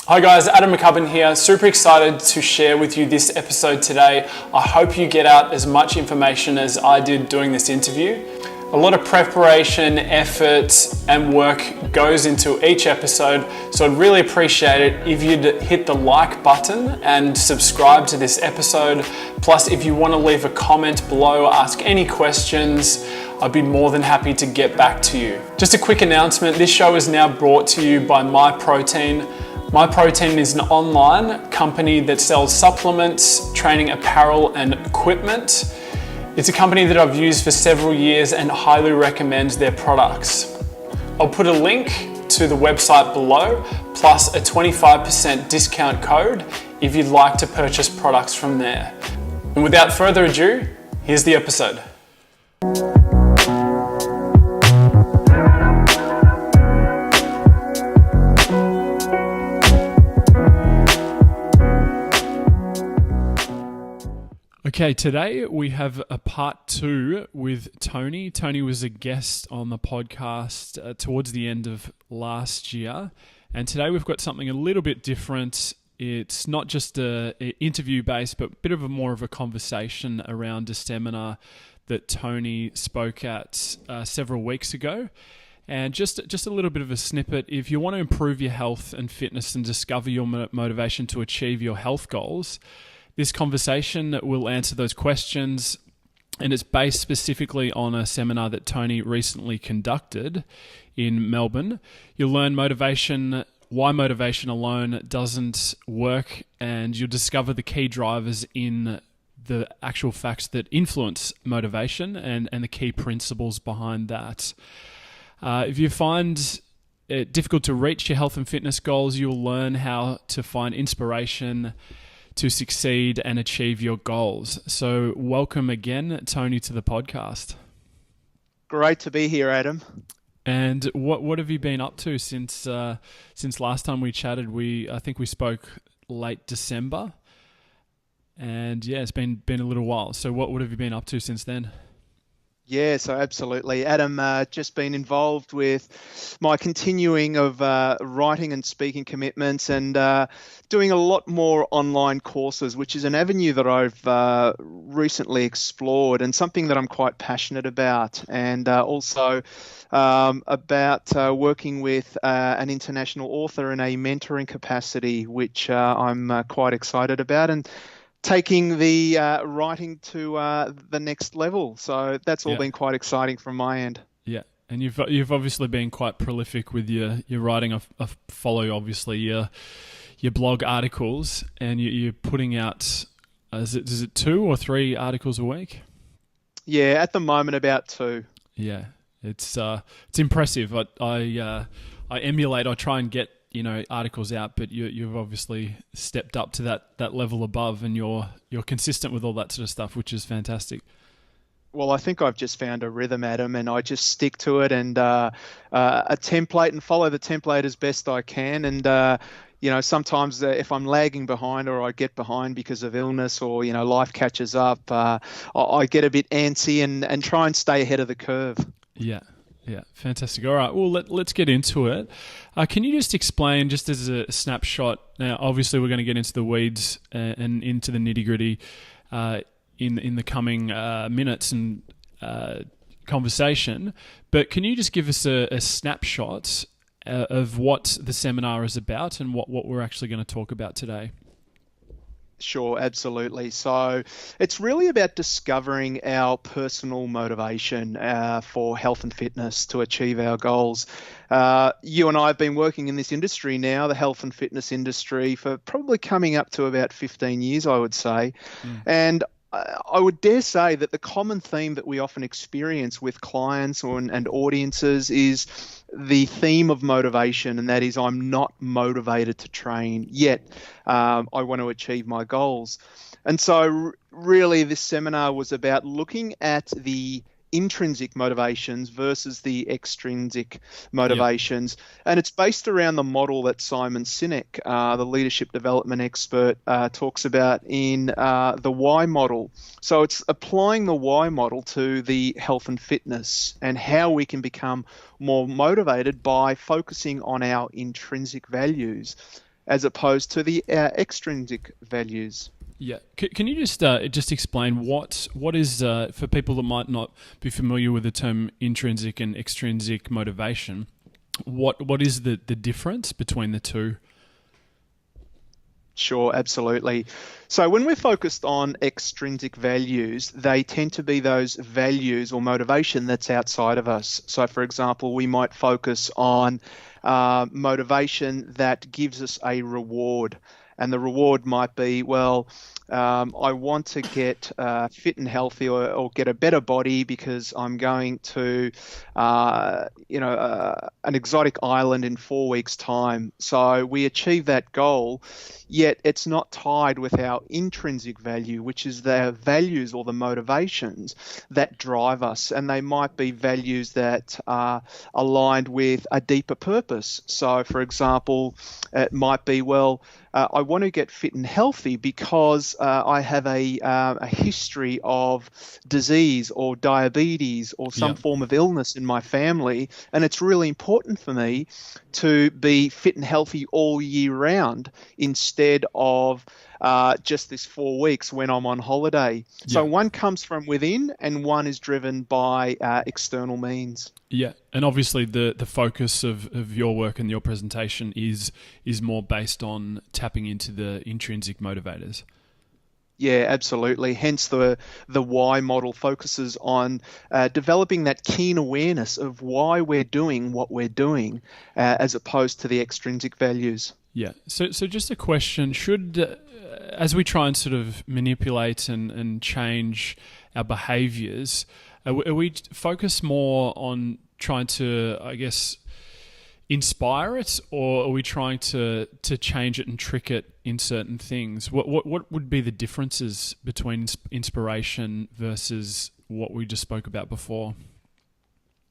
Hi guys, Adam McCubbin here. Super excited to share with you this episode today. I hope you get out as much information as I did doing this interview. A lot of preparation, effort, and work goes into each episode, so I'd really appreciate it if you'd hit the like button and subscribe to this episode. Plus, if you want to leave a comment below, ask any questions, I'd be more than happy to get back to you. Just a quick announcement, this show is now brought to you by MyProtein. MyProtein is an online company that sells supplements, training apparel, and equipment. It's a company that I've used for several years and highly recommend their products. I'll put a link to the website below, plus a 25% discount code if you'd like to purchase products from there. And without further ado, here's the episode. Okay, today we have a part 2 with Tony. Tony was a guest on the podcast towards the end of last year. And today we've got something a little bit different. It's not just an interview based, but a bit of more of a conversation around a seminar that Tony spoke at several weeks ago. And just a little bit of a snippet. If you want to improve your health and fitness and discover your motivation to achieve your health goals, this conversation will answer those questions, and it's based specifically on a seminar that Tony recently conducted in Melbourne. You'll learn motivation, why motivation alone doesn't work, and you'll discover the key drivers in the actual facts that influence motivation and the key principles behind that. If you find it difficult to reach your health and fitness goals, you'll learn how to find inspiration to succeed and achieve your goals. So welcome again, Tony, to the podcast. Great to be here, Adam. And what have you been up to since last time we chatted? I think we spoke late December, and yeah, it's been a little while. So what have you been up to since then? Yeah, so absolutely. Adam, just been involved with my continuing of writing and speaking commitments and doing a lot more online courses, which is an avenue that I've recently explored and something that I'm quite passionate about. And also about working with an international author in a mentoring capacity, which I'm quite excited about. And taking the writing to the next level. So that's all been quite exciting from my end. Yeah, and you've obviously been quite prolific with your writing. I follow obviously your blog articles, and you're putting out, is it 2 or 3 articles a week? Yeah, at the moment about 2. Yeah, it's impressive. I emulate. I try and get articles out, but you've obviously stepped up to that level above, and you're consistent with all that sort of stuff, which is fantastic. Well, I think I've just found a rhythm, Adam, and I just stick to it and a template and follow the template as best I can. And sometimes if I'm lagging behind or I get behind because of illness or life catches up, I get a bit antsy and try and stay ahead of the curve. Yeah, fantastic. All right, well, let's get into it. Can you just explain, just as a snapshot, now obviously we're going to get into the weeds and into the nitty-gritty in the coming minutes and conversation, but can you just give us a snapshot of what the seminar is about and what we're actually going to talk about today? Sure, absolutely. So it's really about discovering our personal motivation for health and fitness to achieve our goals. You and I have been working in this industry now, the health and fitness industry, for probably coming up to about 15 years, I would say. And I would dare say that the common theme that we often experience with clients and audiences is the theme of motivation, and that is, I'm not motivated to train, yet I want to achieve my goals. And so really this seminar was about looking at the intrinsic motivations versus the extrinsic motivations. Yep. And it's based around the model that Simon Sinek, the leadership development expert, talks about in the why model. So it's applying the why model to the health and fitness and how we can become more motivated by focusing on our intrinsic values. as opposed to the extrinsic values. Yeah. Can you just explain what is for people that might not be familiar with the term intrinsic and extrinsic motivation? What is the difference between the two? Sure, absolutely. So when we're focused on extrinsic values, they tend to be those values or motivation that's outside of us. So, for example, we might focus on motivation that gives us a reward. And the reward might be, well, I want to get fit and healthy or get a better body because I'm going to, an exotic island in 4 weeks' time. So we achieve that goal, yet it's not tied with our intrinsic value, which is the values or the motivations that drive us. And they might be values that are aligned with a deeper purpose. So, for example, it might be, well, I want to get fit and healthy because I have a history of disease or diabetes or some form of illness in my family, and it's really important for me to be fit and healthy all year round instead of just this 4 weeks when I'm on holiday. So one comes from within and one is driven by external means. Yeah, and obviously the focus of your work and your presentation is more based on tapping into the intrinsic motivators. Yeah, absolutely. Hence the why model focuses on developing that keen awareness of why we're doing what we're doing as opposed to the extrinsic values. Yeah. So just a question, as we try and sort of manipulate and change our behaviors, are we focus more on trying to, I guess, inspire it, or are we trying to change it and trick it in certain things? What would be the differences between inspiration versus what we just spoke about before?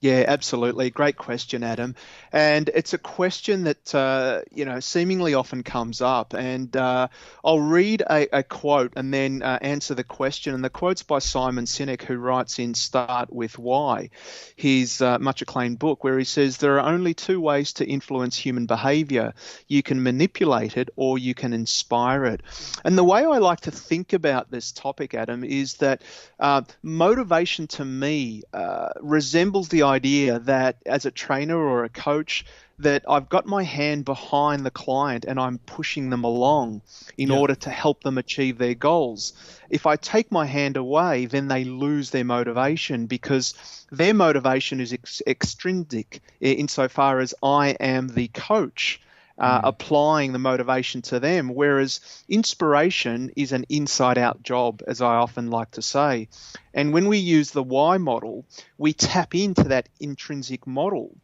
Yeah, absolutely. Great question, Adam. And it's a question that, seemingly often comes up. And I'll read a quote and then answer the question. And the quote's by Simon Sinek, who writes in Start With Why, his much acclaimed book, where he says, there are only two ways to influence human behavior. You can manipulate it or you can inspire it. And the way I like to think about this topic, Adam, is that motivation to me resembles the idea that as a trainer or a coach, that I've got my hand behind the client and I'm pushing them along in order to help them achieve their goals. If I take my hand away, then they lose their motivation because their motivation is extrinsic insofar as I am the coach. Applying the motivation to them, whereas inspiration is an inside-out job, as I often like to say. And when we use the why model, we tap into that intrinsic model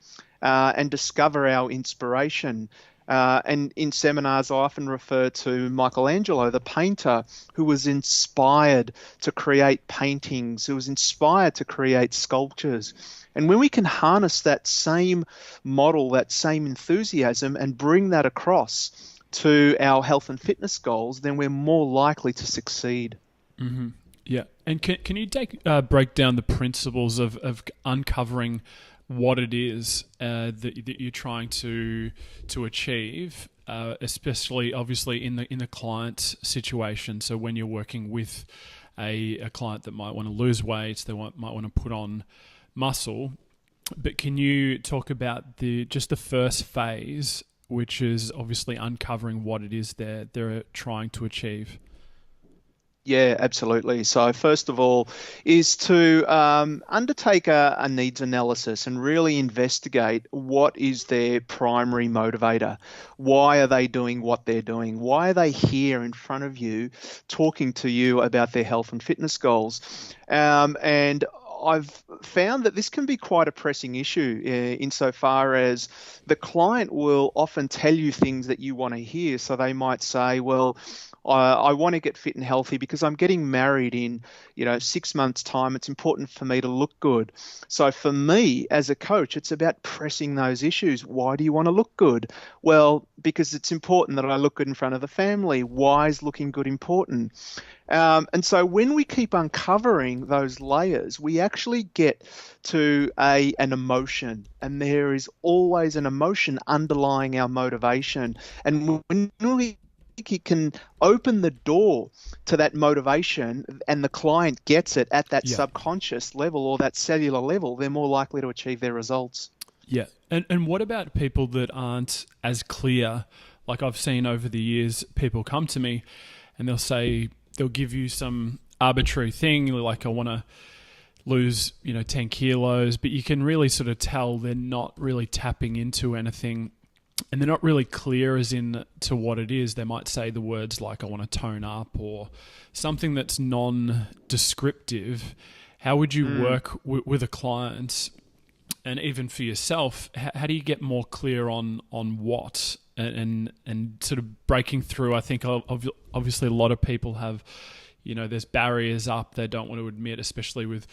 and discover our inspiration. And in seminars, I often refer to Michelangelo, the painter, who was inspired to create paintings, who was inspired to create sculptures. And when we can harness that same model, that same enthusiasm, and bring that across to our health and fitness goals, then we're more likely to succeed. Mm-hmm. Yeah. And can you break down the principles of uncovering what it is that you're trying to achieve, especially obviously in the client situation? So when you're working with a client that might want to lose weight, they might want to put on muscle, but can you talk about the first phase, which is obviously uncovering what it is they're trying to achieve? Yeah, absolutely. So first of all is to undertake a needs analysis and really investigate what is their primary motivator. Why are they doing what they're doing? Why are they here in front of you talking to you about their health and fitness goals? And I've found that this can be quite a pressing issue insofar as the client will often tell you things that you want to hear. So they might say, well, I want to get fit and healthy because I'm getting married in, 6 months' time. It's important for me to look good. So for me as a coach, it's about pressing those issues. Why do you want to look good? Well, because it's important that I look good in front of the family. Why is looking good important? And so when we keep uncovering those layers, we actually get to an emotion, and there is always an emotion underlying our motivation. And when we can open the door to that motivation and the client gets it at that subconscious level or that cellular level, they're more likely to achieve their results. Yeah. And what about people that aren't as clear? Like I've seen over the years, people come to me and they'll give you some arbitrary thing, like I want to lose, 10 kilos, but you can really sort of tell they're not really tapping into anything and they're not really clear as in to what it is. They might say the words like, I want to tone up or something that's non-descriptive. How would you work with a client and even for yourself? How do you get more clear on what and sort of breaking through? I think obviously a lot of people have, there's barriers up they don't want to admit, especially with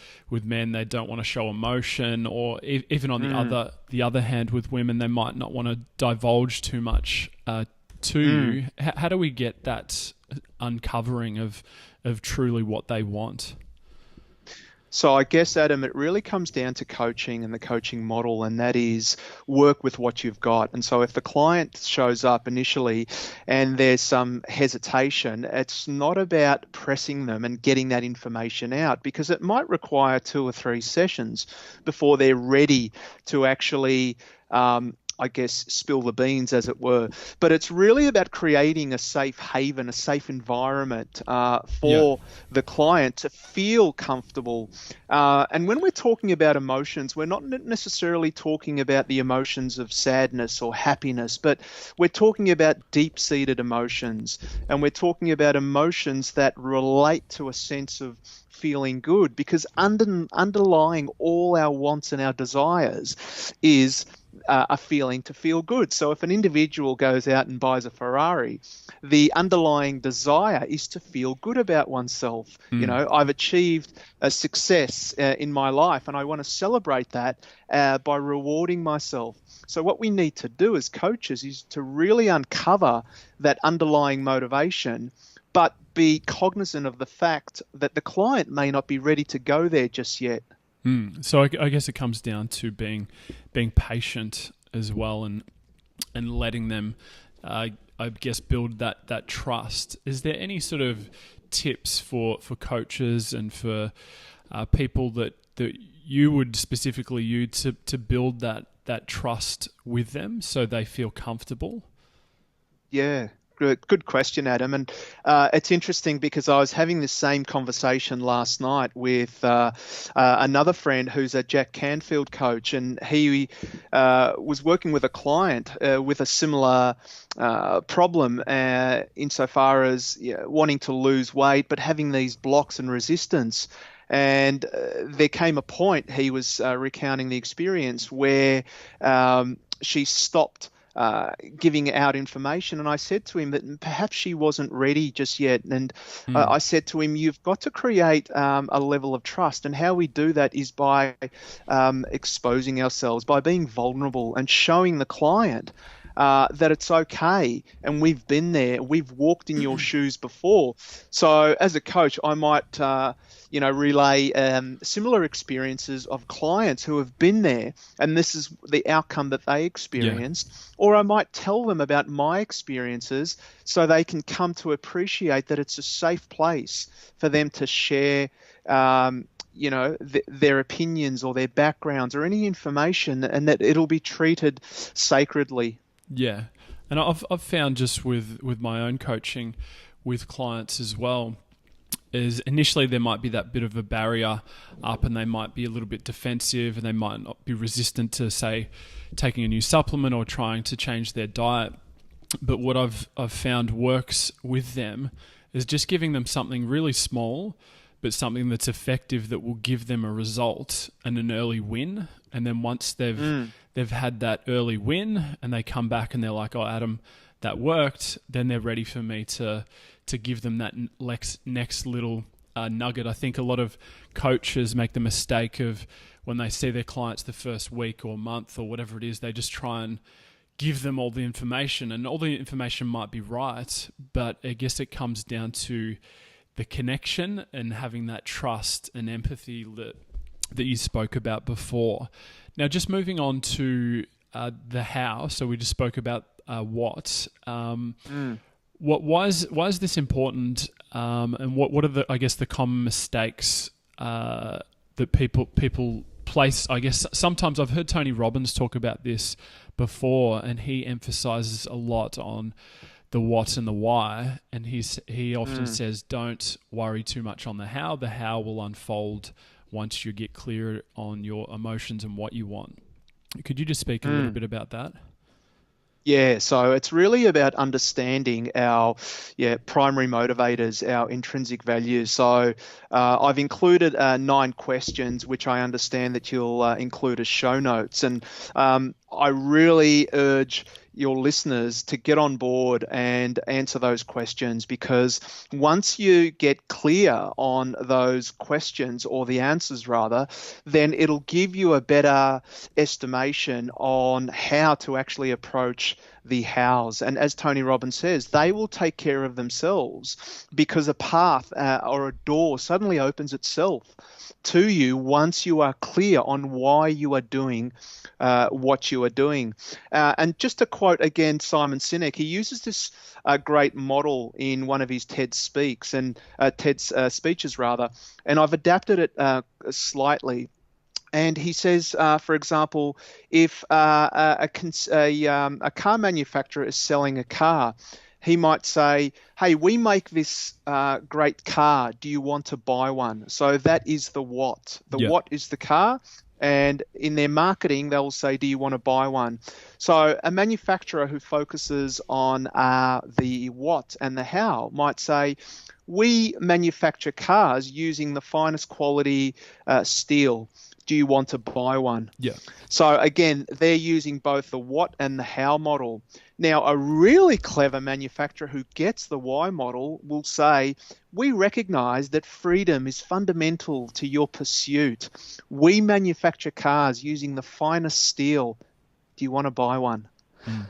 men. They don't want to show emotion, or even on the other hand, with women, they might not want to divulge too much to you. How do we get that uncovering of truly what they want? So I guess, Adam, it really comes down to coaching and the coaching model, and that is work with what you've got. And so if the client shows up initially and there's some hesitation, it's not about pressing them and getting that information out, because it might require 2 or 3 sessions before they're ready to actually spill the beans, as it were. But it's really about creating a safe haven, a safe environment for the client to feel comfortable. And when we're talking about emotions, we're not necessarily talking about the emotions of sadness or happiness, but we're talking about deep-seated emotions. And we're talking about emotions that relate to a sense of feeling good, because underlying all our wants and our desires is a feeling to feel good. So if an individual goes out and buys a Ferrari, the underlying desire is to feel good about oneself. I've achieved a success in my life, and I want to celebrate that by rewarding myself. So what we need to do as coaches is to really uncover that underlying motivation, but be cognizant of the fact that the client may not be ready to go there just yet. So I guess it comes down to being patient as well, and letting them, I guess, build that trust. Is there any sort of tips for coaches and for people that you would specifically use to build that trust with them so they feel comfortable? Yeah. Good question, Adam. And it's interesting because I was having this same conversation last night with another friend who's a Jack Canfield coach, and he was working with a client with a similar problem insofar as wanting to lose weight, but having these blocks and resistance. And there came a point, he was recounting the experience, where she stopped giving out information. And I said to him that perhaps she wasn't ready just yet. And I said to him, you've got to create a level of trust. And how we do that is by exposing ourselves, by being vulnerable and showing the client that it's okay, and we've been there, we've walked in your shoes before. So as a coach, I might relay similar experiences of clients who have been there, and this is the outcome that they experienced. Or I might tell them about my experiences so they can come to appreciate that it's a safe place for them to share their opinions or their backgrounds or any information, and that it'll be treated sacredly. Yeah. And I've found just with my own coaching with clients as well, is initially there might be that bit of a barrier up, and they might be a little bit defensive, and they might not be resistant to, say, taking a new supplement or trying to change their diet. But what I've found works with them is just giving them something really small, but something that's effective, that will give them a result and an early win. And then once they've had that early win and they come back and they're like, oh, Adam, that worked, then they're ready for me to give them that next little nugget. I think a lot of coaches make the mistake of, when they see their clients the first week or month or whatever it is, they just try and give them all the information, and all the information might be right, but I guess it comes down to the connection and having that trust and empathy that that you spoke about before. Now, just moving on to the how. So we just spoke about what. Why is this important? And what are the common mistakes that people place? I guess sometimes I've heard Tony Robbins talk about this before, and he emphasizes a lot on the what and the why, and he often says, don't worry too much on the how. The how will unfold once you get clear on your emotions and what you want. Could you just speak a little bit about that? Yeah, so it's really about understanding our primary motivators, our intrinsic values. So I've included 9 questions, which I understand that you'll include as show notes. And I really urge your listeners to get on board and answer those questions, because once you get clear on those questions, or the answers rather, then it'll give you a better estimation on how to actually approach the hows. And as Tony Robbins says, they will take care of themselves, because a path or a door suddenly opens itself to you once you are clear on why you are doing what you are doing. And just to quote again Simon Sinek, he uses this great model in one of his TED speeches, and I've adapted it slightly. And he says, for example, if a car manufacturer is selling a car, he might say, hey, we make this great car. Do you want to buy one? So that is the what. The what is the car. And in their marketing, they'll say, do you want to buy one? So a manufacturer who focuses on the what and the how might say, we manufacture cars using the finest quality steel. Do you want to buy one? Yeah. So again, they're using both the what and the how model. Now, a really clever manufacturer who gets the why model will say, we recognize that freedom is fundamental to your pursuit. We manufacture cars using the finest steel. Do you want to buy one?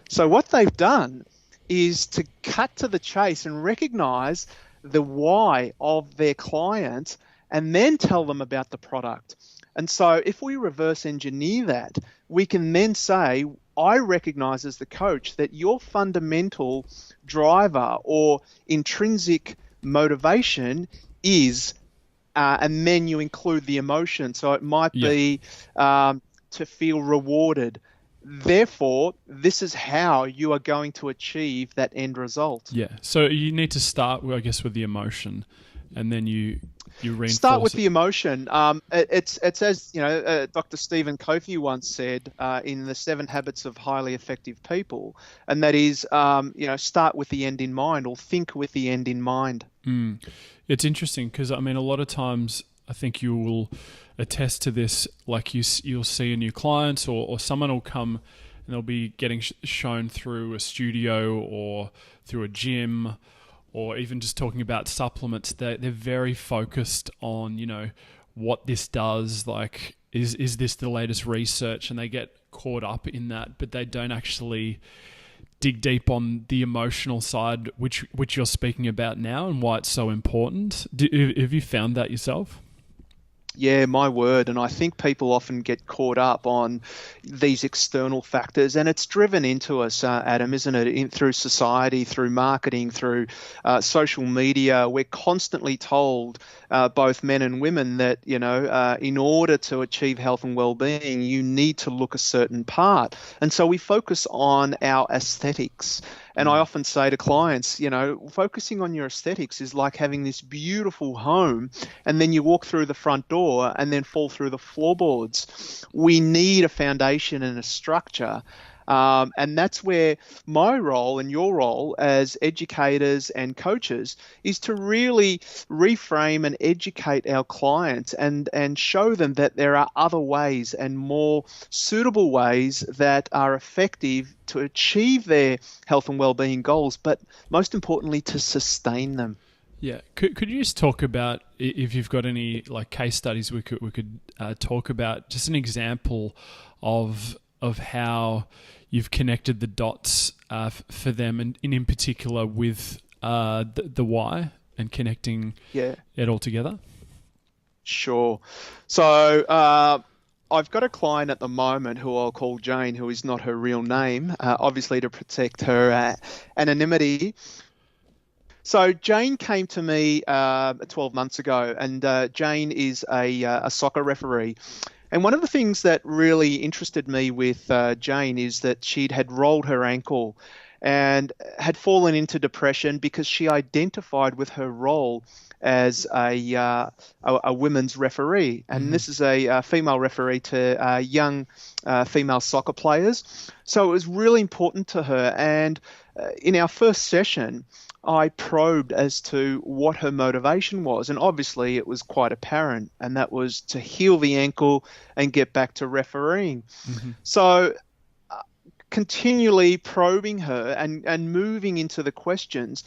So what they've done is to cut to the chase and recognize the why of their client, and then tell them about the product. And so if we reverse engineer that, we can then say, I recognize as the coach that your fundamental driver or intrinsic motivation is, and then you include the emotion. So it might be to feel rewarded. Therefore, this is how you are going to achieve that end result. Yeah. So you need to start, I guess, with the emotion, and then you reinforce Start with the emotion. It's as Dr. Stephen Covey once said in the 7 Habits of Highly Effective People, and that is, start with the end in mind, or think with the end in mind. It's interesting because a lot of times I think you will attest to this. Like you'll see a new client, or someone will come and they'll be getting shown through a studio or through a gym, or even just talking about supplements. They're very focused on, what this does. Like, is this the latest research? And they get caught up in that, but they don't actually dig deep on the emotional side, which you're speaking about now, and why it's so important. Have you found that yourself? Yeah, my word. And I think people often get caught up on these external factors, and it's driven into us, Adam, isn't it? Through society, through marketing, through social media. We're constantly told, both men and women, that, in order to achieve health and well-being, you need to look a certain part. And so we focus on our aesthetics. And I often say to clients, focusing on your aesthetics is like having this beautiful home, and then you walk through the front door and then fall through the floorboards. We need a foundation and a structure. And that's where my role and your role as educators and coaches is to really reframe and educate our clients and show them that there are other ways and more suitable ways that are effective to achieve their health and well-being goals, but most importantly, to sustain them. Yeah. Could you just talk about, if you've got any case studies we could talk about, just an example of how you've connected the dots for them, and in particular with the why, and connecting it all together? Sure. So I've got a client at the moment who I'll call Jane, who is not her real name, obviously to protect her anonymity. So Jane came to me 12 months ago, and Jane is a soccer referee. And one of the things that really interested me with Jane is that had rolled her ankle and had fallen into depression because she identified with her role as a women's referee. And this is a female referee to young female soccer players. So it was really important to her. And in our first session, I probed as to what her motivation was. And obviously it was quite apparent, and that was to heal the ankle and get back to refereeing. So continually probing her and moving into the questions,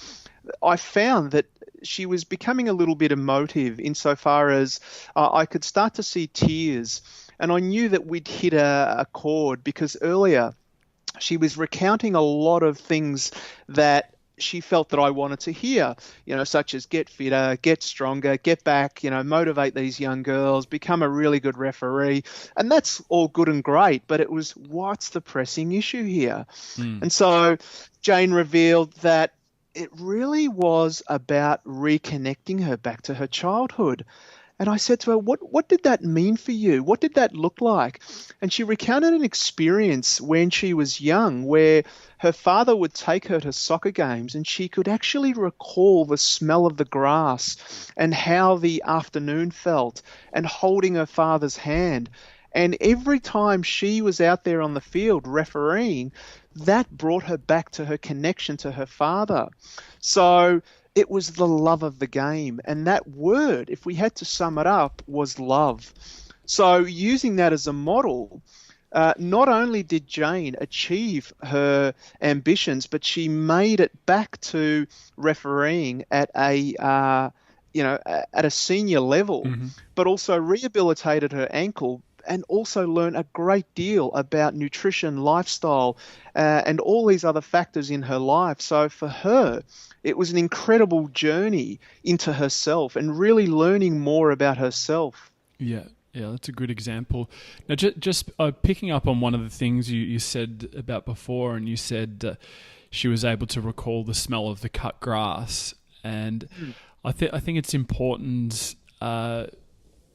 I found that she was becoming a little bit emotive insofar as I could start to see tears. And I knew that we'd hit a chord because earlier she was recounting a lot of things that she felt that I wanted to hear, such as get fitter, get stronger, get back, motivate these young girls, become a really good referee. And that's all good and great, but it was, what's the pressing issue here? And so Jane revealed that it really was about reconnecting her back to her childhood. And I said to her, what did that mean for you? What did that look like? And she recounted an experience when she was young where her father would take her to soccer games and she could actually recall the smell of the grass and how the afternoon felt and holding her father's hand. And every time she was out there on the field refereeing, that brought her back to her connection to her father. So it was the love of the game. And that word, if we had to sum it up, was love. So using that as a model, not only did Jane achieve her ambitions, but she made it back to refereeing at a senior level, but also rehabilitated her ankle and also learned a great deal about nutrition, lifestyle, and all these other factors in her life. So for her, it was an incredible journey into herself and really learning more about herself. Yeah, that's a good example. Now, just picking up on one of the things you said about before, and you said she was able to recall the smell of the cut grass. And I think it's important.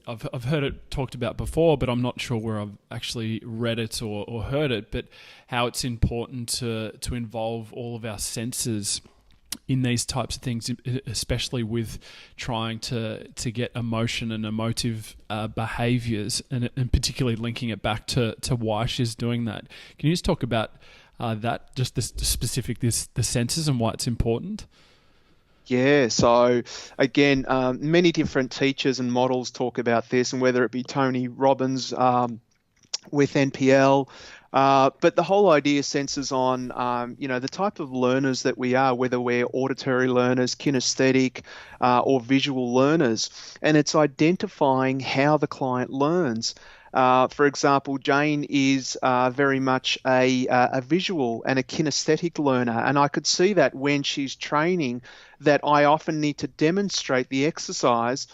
I've heard it talked about before, but I'm not sure where I've actually read it or heard it, but how it's important to involve all of our senses in these types of things, especially with trying to get emotion and emotive behaviours, and particularly linking it back to why she's doing that. Can you just talk about that, just the senses and why it's important? Yeah, so again, many different teachers and models talk about this, and whether it be Tony Robbins with NPL, but the whole idea centers on, the type of learners that we are, whether we're auditory learners, kinesthetic, or visual learners, and it's identifying how the client learns. For example, Jane is very much a visual and a kinesthetic learner, and I could see that when she's training that I often need to demonstrate the exercise,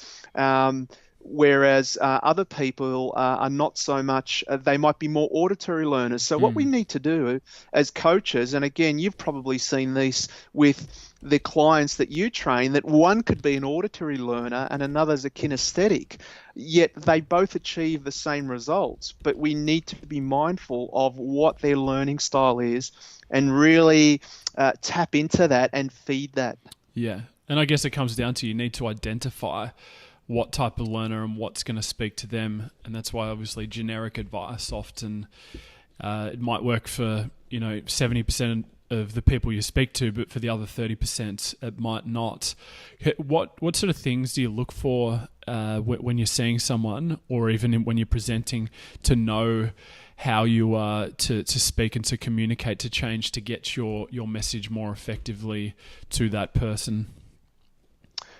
whereas other people are not so much, they might be more auditory learners. So what we need to do as coaches, and again, you've probably seen this with the clients that you train, that one could be an auditory learner and another's a kinesthetic, yet they both achieve the same results. But we need to be mindful of what their learning style is and really tap into that and feed that. Yeah, and I guess it comes down to you need to identify what type of learner and what's going to speak to them, and that's why obviously generic advice often it might work for 70% of the people you speak to, but for the other 30% it might not. What sort of things do you look for when you're seeing someone, or even when you're presenting, to know how you are to speak and to communicate, to change, to get your message more effectively to that person?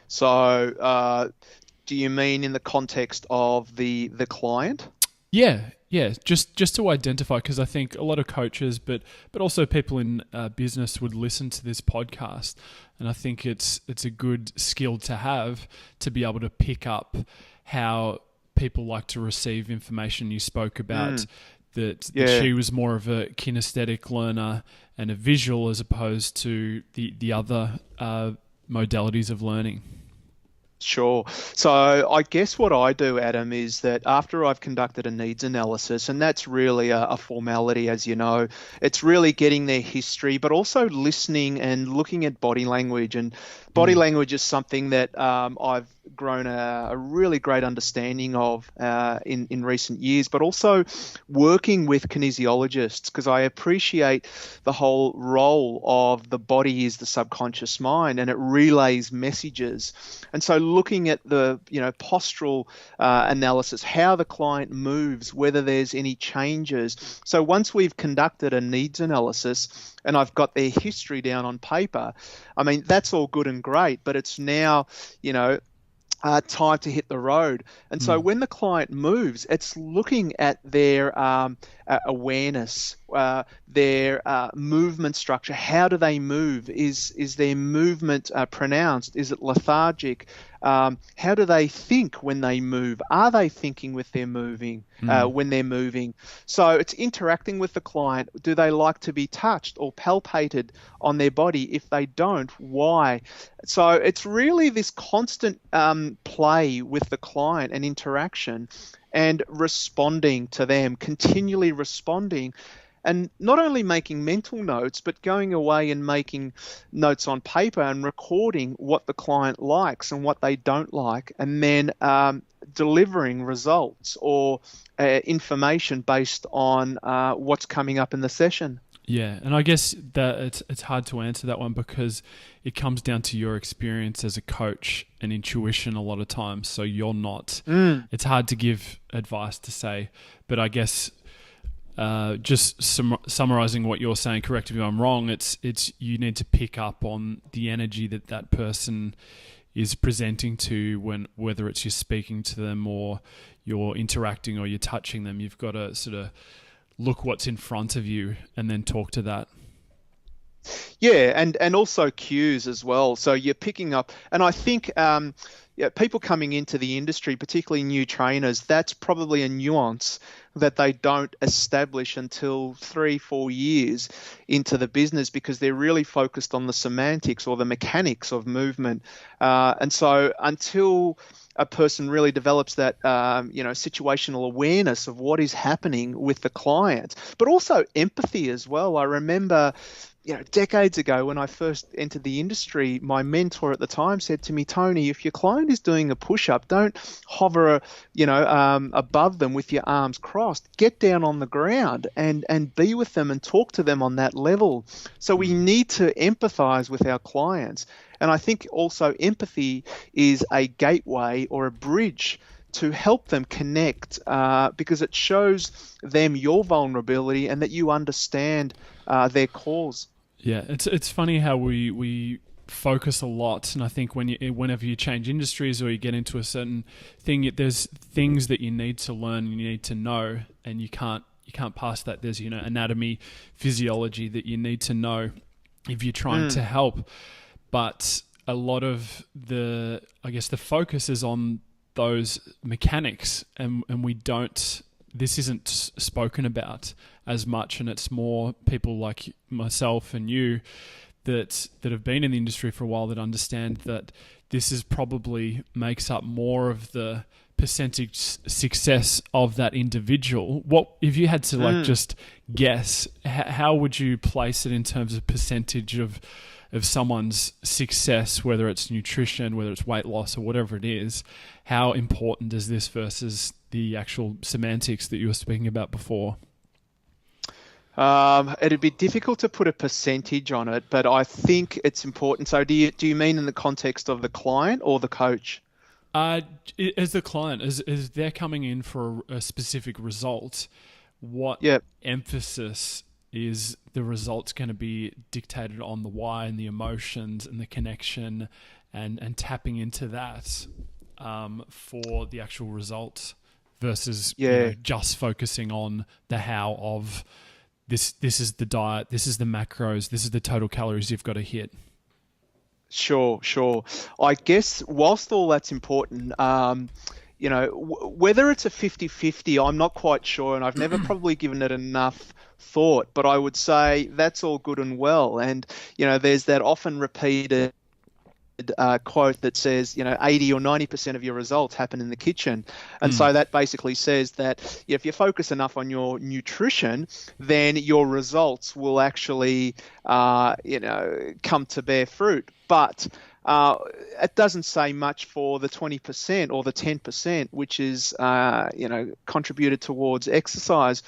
So do you mean in the context of the client? Yeah, Yeah, just to identify, because I think a lot of coaches, but also people in business would listen to this podcast, and I think it's a good skill to have, to be able to pick up how people like to receive information. You spoke about that she was more of a kinesthetic learner and a visual, as opposed to the other modalities of learning. Sure. So I guess what I do, Adam, is that after I've conducted a needs analysis, and that's really a formality, as you know, it's really getting their history, but also listening and looking at body language. And body language is something that I've grown a really great understanding of in recent years, but also working with kinesiologists, because I appreciate the whole role of the body is the subconscious mind, and it relays messages. And so looking at the postural analysis, how the client moves, whether there's any changes. So once we've conducted a needs analysis and I've got their history down on paper, I mean, that's all good and great, but it's now, time to hit the road. And so when the client moves, it's looking at their awareness, their movement structure. How do they move? Is their movement pronounced? Is it lethargic? How do they think when they move? Are they thinking with their moving when they're moving? So it's interacting with the client. Do they like to be touched or palpated on their body? If they don't, why? So it's really this constant play with the client and interaction and responding to them, continually responding. And not only making mental notes, but going away and making notes on paper and recording what the client likes and what they don't like, and then delivering results or information based on what's coming up in the session. Yeah, and I guess that it's hard to answer that one, because it comes down to your experience as a coach and intuition a lot of times. So you're not. It's hard to give advice to say, but I guess just summarizing what you're saying, correct me if I'm wrong, it's you need to pick up on the energy that person is presenting to, whether it's you're speaking to them or you're interacting or you're touching them. You've got to sort of look what's in front of you and then talk to that. Yeah, and also cues as well. So you're picking up, and I think people coming into the industry, particularly new trainers, that's probably a nuance that they don't establish until 3-4 years into the business, because they're really focused on the semantics or the mechanics of movement. And so until a person really develops that, situational awareness of what is happening with the client, but also empathy as well. I remember, decades ago when I first entered the industry, my mentor at the time said to me, Tony, if your client is doing a push-up, don't hover, above them with your arms crossed. Get down on the ground and be with them and talk to them on that level. So we need to empathize with our clients. And I think also empathy is a gateway or a bridge to help them connect, because it shows them your vulnerability and that you understand their cause. Yeah, it's funny how we focus a lot, and I think whenever you change industries or you get into a certain thing, there's things that you need to learn and you need to know, and you can't pass that. There's anatomy, physiology that you need to know if you're trying to help, but a lot of the focus is on those mechanics, and we don't. This isn't spoken about as much, and it's more people like myself and you that have been in the industry for a while that understand that this is probably makes up more of the percentage success of that individual. What if you had to just guess, how would you place it in terms of percentage of someone's success, whether it's nutrition, whether it's weight loss or whatever it is? How important is this versus the actual semantics that you were speaking about before? It'd be difficult to put a percentage on it, but I think it's important. So do you mean in the context of the client or the coach? As the client, as they're coming in for a specific result, what emphasis is the results going to be dictated on the why and the emotions and the connection and tapping into that for the actual results versus Yeah. just focusing on the how of this. This is the diet. This is the macros. This is the total calories you've got to hit. Sure, sure. I guess whilst all that's important, whether it's a 50-50, I'm not quite sure, and I've never probably given it enough thought, but I would say that's all good and well. And, there's that often repeated quote that says, 80 or 90% of your results happen in the kitchen. And so that basically says that if you focus enough on your nutrition, then your results will actually, come to bear fruit. But it doesn't say much for the 20% or the 10%, which is, contributed towards exercise.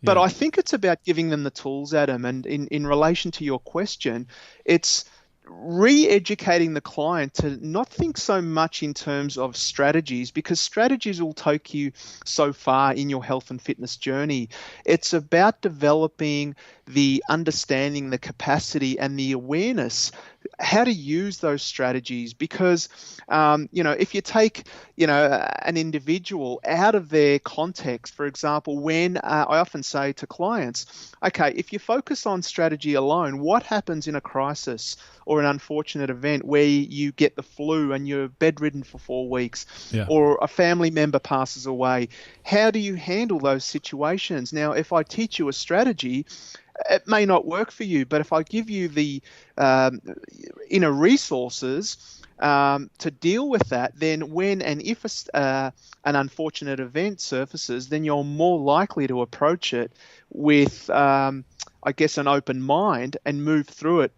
But I think it's about giving them the tools, Adam. And in relation to your question, it's re-educating the client to not think so much in terms of strategies, because strategies will take you so far in your health and fitness journey. It's about developing the understanding, the capacity, and the awareness how to use those strategies. Because if you take an individual out of their context, for example, when I often say to clients, okay, if you focus on strategy alone, what happens in a crisis or an unfortunate event where you get the flu and you're bedridden for 4 weeks, or a family member passes away? How do you handle those situations? Now, if I teach you a strategy, it may not work for you, but if I give you the inner resources to deal with that, then when and if an unfortunate event surfaces, then you're more likely to approach it with, an open mind and move through it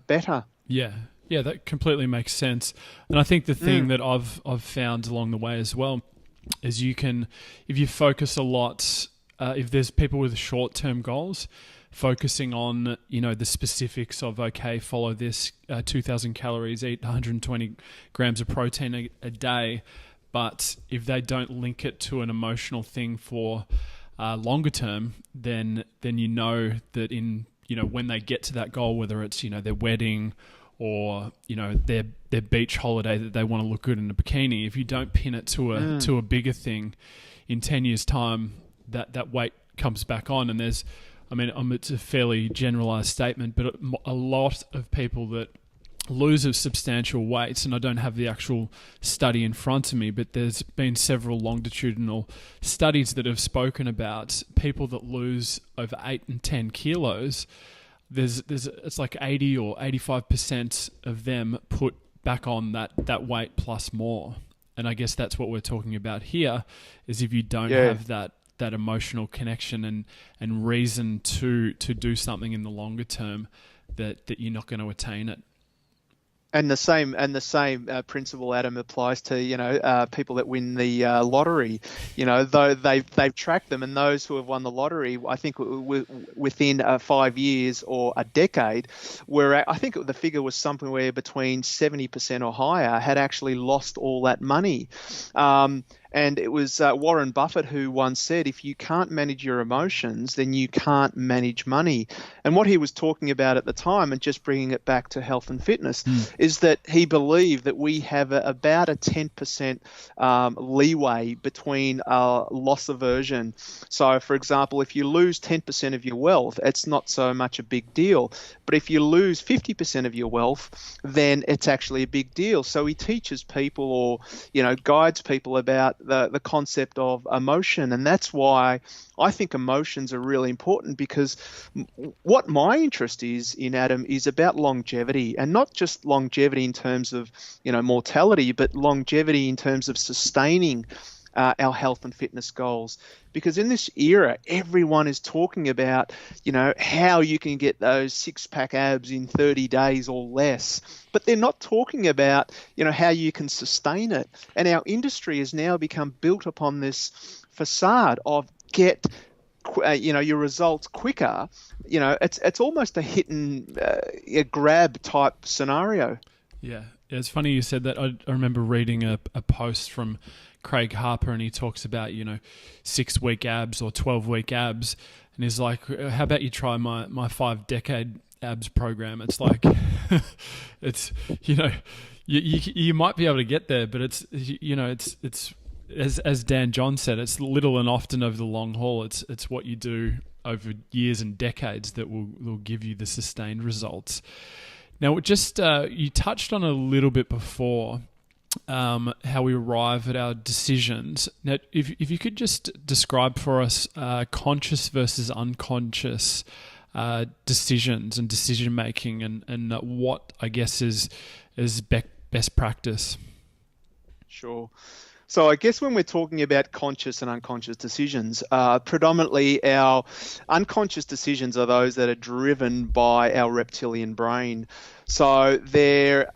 better. Yeah, that completely makes sense. And I think the thing that I've found along the way as well is if you focus a lot, if there's people with short-term goals, focusing on, the specifics of, okay, follow this 2,000 calories, eat 120 grams of protein a day. But if they don't link it to an emotional thing for longer term, then that when they get to that goal, whether it's, their wedding or, their beach holiday that they want to look good in a bikini, if you don't pin it to a bigger thing, in 10 years' time, that weight comes back on. And it's a fairly generalized statement, but a lot of people that lose substantial weights, and I don't have the actual study in front of me, but there's been several longitudinal studies that have spoken about people that lose over 8 and 10 kilos. It's like 80 or 85% of them put back on that weight plus more. And I guess that's what we're talking about here, is if you don't have that emotional connection and reason to do something in the longer term, that you're not going to attain it. And the same principle, Adam, applies to people that win the lottery. Though they've tracked them, and those who have won the lottery, I think within 5 years or a decade, I think the figure was somewhere between 70% or higher, had actually lost all that money. And it was Warren Buffett who once said, if you can't manage your emotions, then you can't manage money. And what he was talking about at the time, and just bringing it back to health and fitness, is that he believed that we have about a 10% leeway between loss aversion. So, for example, if you lose 10% of your wealth, it's not so much a big deal. But if you lose 50% of your wealth, then it's actually a big deal. So he teaches people, or guides people about the concept of emotion. And that's why I think emotions are really important, because what my interest is in, Adam, is about longevity, and not just longevity in terms of mortality, but longevity in terms of sustaining our health and fitness goals. Because in this era, everyone is talking about, how you can get those six-pack abs in 30 days or less. But they're not talking about, how you can sustain it. And our industry has now become built upon this facade of get your results quicker. It's almost a hit and a grab type scenario. Yeah, it's funny you said that. I remember reading a post from Craig Harper, and he talks about 6-week abs or 12-week abs, and he's like, how about you try my 5-decade abs program? It's like you might be able to get there, but it's as Dan John said, it's little and often over the long haul. It's what you do over years and decades that will give you the sustained results. Now, just you touched on a little bit before how we arrive at our decisions. Now, if you could just describe for us conscious versus unconscious decisions and decision making, and what I guess is best practice. Sure. So I guess when we're talking about conscious and unconscious decisions, predominantly our unconscious decisions are those that are driven by our reptilian brain. So they're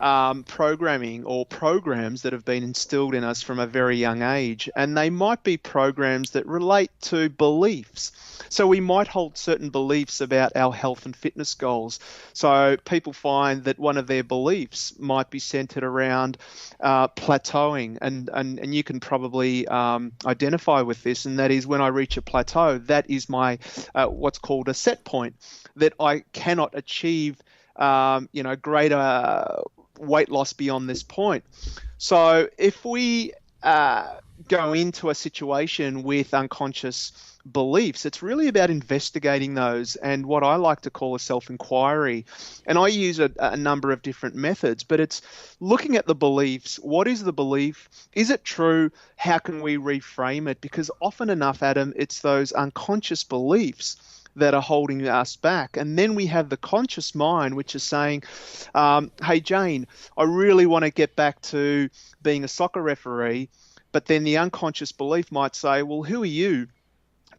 programming or programs that have been instilled in us from a very young age, and they might be programs that relate to beliefs. So we might hold certain beliefs about our health and fitness goals. So people find that one of their beliefs might be centered around plateauing, and you can probably identify with this, and that is when I reach a plateau, that is my what's called a set point, that I cannot achieve greater weight loss beyond this point. So if we go into a situation with unconscious beliefs, it's really about investigating those and what I like to call a self-inquiry. And I use a number of different methods, but it's looking at the beliefs. What is the belief? Is it true? How can we reframe it? Because often enough, Adam, it's those unconscious beliefs that are holding us back. And then we have the conscious mind, which is saying, hey, Jane, I really want to get back to being a soccer referee. But then the unconscious belief might say, well, who are you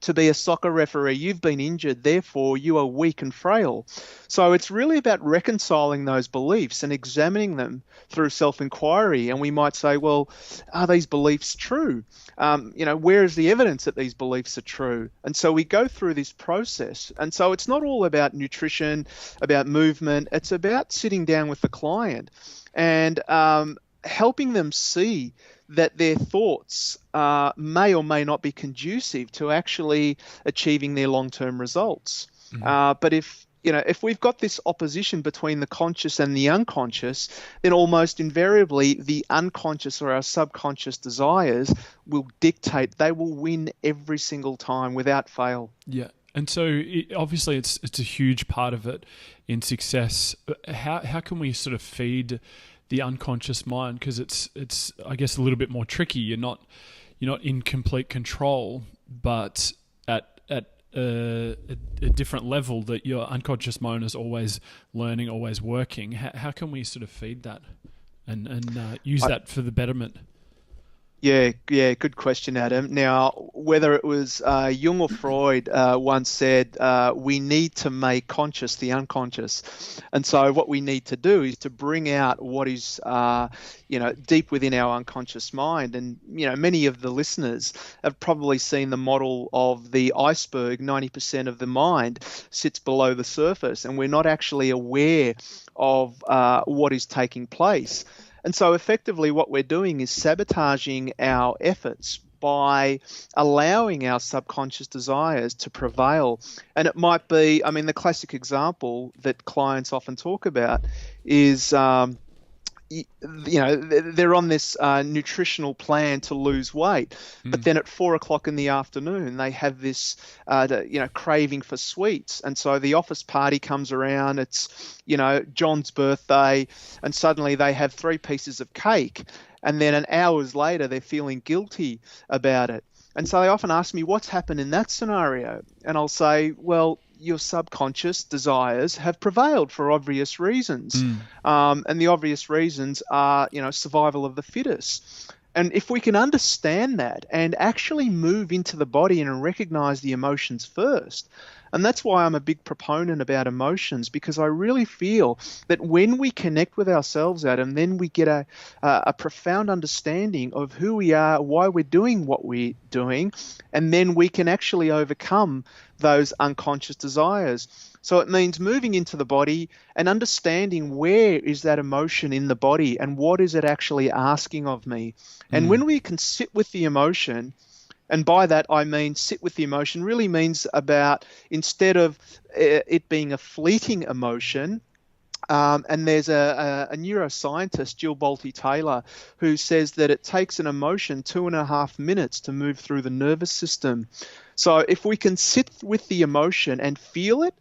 to be a soccer referee? You've been injured, therefore you are weak and frail. So it's really about reconciling those beliefs and examining them through self-inquiry. And we might say, well, are these beliefs true? Where is the evidence that these beliefs are true? And so we go through this process. And so it's not all about nutrition, about movement. It's about sitting down with the client and helping them see that their thoughts may or may not be conducive to actually achieving their long-term results. Mm-hmm. But if we've got this opposition between the conscious and the unconscious, then almost invariably the unconscious or our subconscious desires will dictate. They will win every single time without fail. Yeah. And so obviously it's a huge part of it in success. How can we sort of feed the unconscious mind, because it's I guess a little bit more tricky. You're not in complete control, but at a different level that your unconscious mind is always learning, always working. How can we sort of feed that and use that for the betterment? Yeah, good question, Adam. Now, whether it was Jung or Freud once said, we need to make conscious the unconscious. And so what we need to do is to bring out what is, deep within our unconscious mind. And, many of the listeners have probably seen the model of the iceberg. 90% of the mind sits below the surface, and we're not actually aware of what is taking place. And so effectively what we're doing is sabotaging our efforts by allowing our subconscious desires to prevail. And it might be, the classic example that clients often talk about is, they're on this nutritional plan to lose weight, but then at 4:00 in the afternoon, they have this, craving for sweets. And so the office party comes around, it's, John's birthday, and suddenly they have 3 pieces of cake. And then an hours later, they're feeling guilty about it. And so they often ask me, what's happened in that scenario? And I'll say, well, your subconscious desires have prevailed for obvious reasons. And the obvious reasons are, survival of the fittest. And if we can understand that and actually move into the body and recognize the emotions first, and that's why I'm a big proponent about emotions, because I really feel that when we connect with ourselves, Adam, then we get a profound understanding of who we are, why we're doing what we're doing, and then we can actually overcome those unconscious desires. So it means moving into the body and understanding where is that emotion in the body and what is it actually asking of me. And when we can sit with the emotion, and by that I mean sit with the emotion really means about, instead of it being a fleeting emotion, And there's a neuroscientist, Jill Bolte-Taylor, who says that it takes an emotion 2.5 minutes to move through the nervous system. So if we can sit with the emotion and feel it,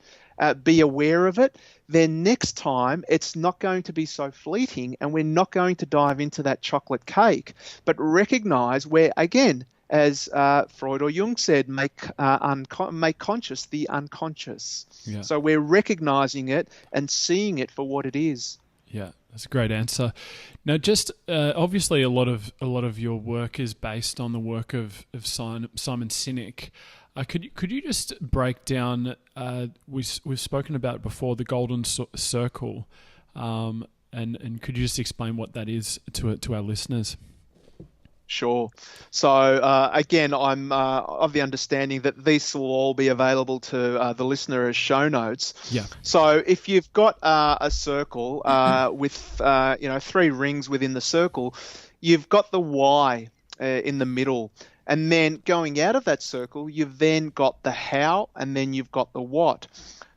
be aware of it, then next time it's not going to be so fleeting, and we're not going to dive into that chocolate cake, but recognize where, again, as Freud or Jung said, make conscious the unconscious. Yeah. So we're recognizing it and seeing it for what it is. Yeah, that's a great answer. Now, just obviously, a lot of your work is based on the work of Simon Sinek. Could you just break down? We've spoken about it before, the golden circle, and could you just explain what that is to our listeners? Sure. So again, I'm of the understanding that these will all be available to the listener as show notes. Yeah. So if you've got a circle with 3 rings within the circle, you've got the why in the middle, and then going out of that circle, you've then got the how, and then you've got the what.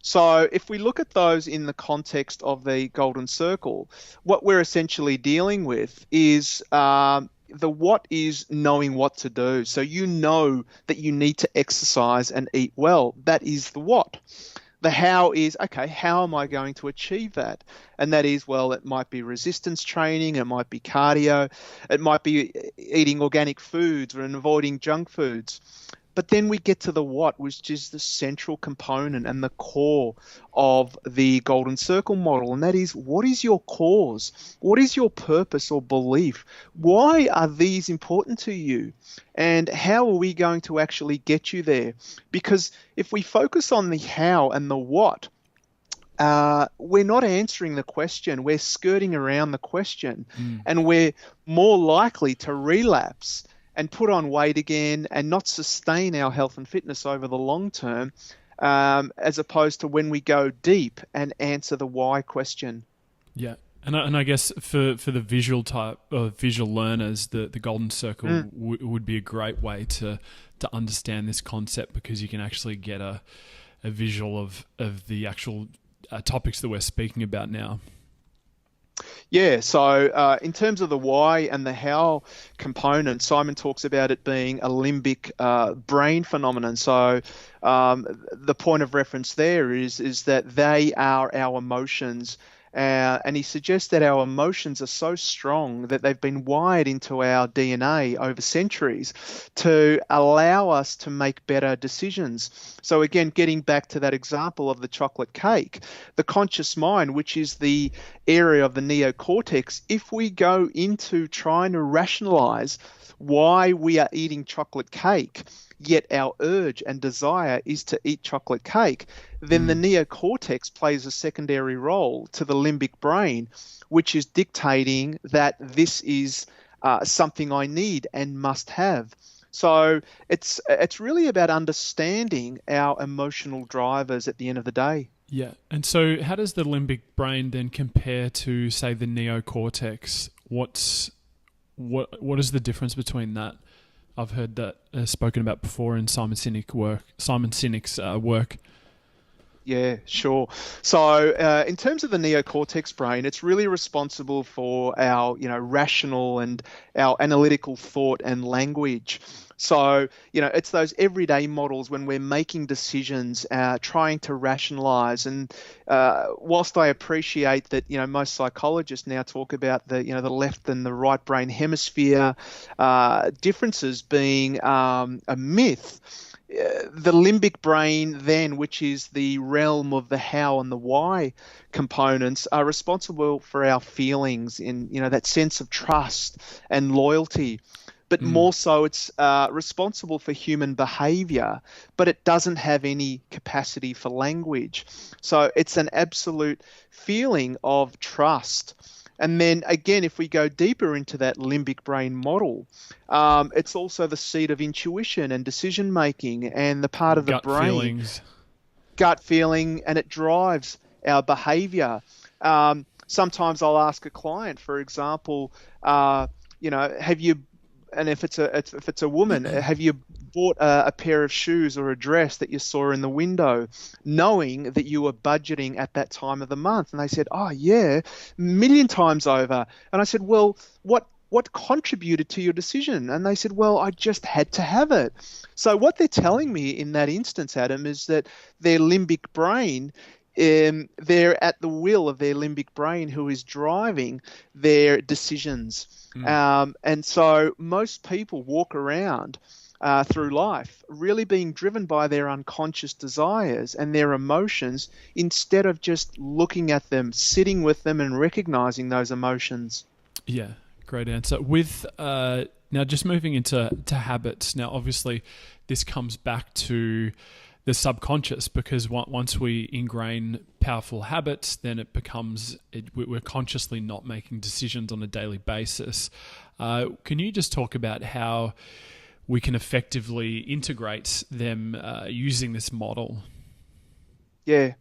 So if we look at those in the context of the golden circle, what we're essentially dealing with is the what is knowing what to do. So you know that you need to exercise and eat well. That is the what. The how is, okay, how am I going to achieve that? And that is, well, it might be resistance training, it might be cardio, it might be eating organic foods and avoiding junk foods. But then we get to the what, which is the central component and the core of the golden circle model. And that is, what is your cause? What is your purpose or belief? Why are these important to you? And how are we going to actually get you there? Because if we focus on the how and the what, we're not answering the question. We're skirting around the question, and we're more likely to relapse and put on weight again and not sustain our health and fitness over the long term, as opposed to when we go deep and answer the why question. Yeah. And I guess for the visual type of visual learners, the golden circle would be a great way to understand this concept, because you can actually get a visual of the actual topics that we're speaking about now. Yeah, so in terms of the why and the how component, Simon talks about it being a limbic brain phenomenon. So the point of reference there is that they are our emotions. And he suggests that our emotions are so strong that they've been wired into our DNA over centuries to allow us to make better decisions. So again, getting back to that example of the chocolate cake, the conscious mind, which is the area of the neocortex, if we go into trying to rationalize why we are eating chocolate cake, yet our urge and desire is to eat chocolate cake, then the neocortex plays a secondary role to the limbic brain, which is dictating that this is something I need and must have. So it's really about understanding our emotional drivers at the end of the day. Yeah. And so how does the limbic brain then compare to, say, the neocortex? What is the difference between that? I've heard that spoken about before in Simon Sinek's work. Yeah, sure. So in terms of the neocortex brain, it's really responsible for our, rational and our analytical thought and language. So, it's those everyday models when we're making decisions, trying to rationalize. And whilst I appreciate that, most psychologists now talk about the left and the right brain hemisphere differences being a myth, the limbic brain then, which is the realm of the how and the why components, are responsible for our feelings in, that sense of trust and loyalty. But more so, it's responsible for human behavior, but it doesn't have any capacity for language. So it's an absolute feeling of trust. And then again, if we go deeper into that limbic brain model, it's also the seat of intuition and decision making, and the part of the brain, gut feeling, and it drives our behavior. Sometimes I'll ask a client, for example, have you and if it's a woman, have you bought a pair of shoes or a dress that you saw in the window, knowing that you were budgeting at that time of the month? And they said, oh yeah, a million times over. And I said, well, what contributed to your decision? And they said, well, I just had to have it. So what they're telling me in that instance, Adam, is that their limbic brain, they're at the will of their limbic brain who is driving their decisions. And so most people walk around through life really being driven by their unconscious desires and their emotions, instead of just looking at them, sitting with them and recognizing those emotions. Yeah. Great answer. With now, just moving into habits. Now, obviously, this comes back to the subconscious, because once we ingrain powerful habits, then it becomes we're consciously not making decisions on a daily basis. Can you just talk about how we can effectively integrate them using this model? Yeah.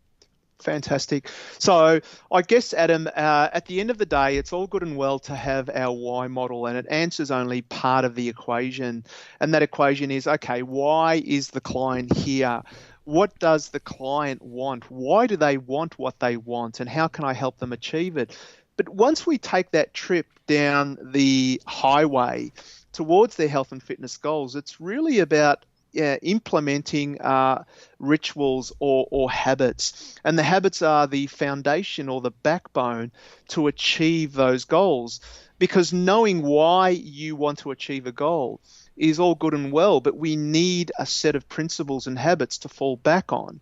Fantastic. So I guess, Adam, at the end of the day, it's all good and well to have our why model, and it answers only part of the equation. And that equation is, okay, why is the client here? What does the client want? Why do they want what they want? And how can I help them achieve it? But once we take that trip down the highway towards their health and fitness goals, it's really about implementing rituals or habits. And the habits are the foundation or the backbone to achieve those goals. Because knowing why you want to achieve a goal is all good and well, but we need a set of principles and habits to fall back on.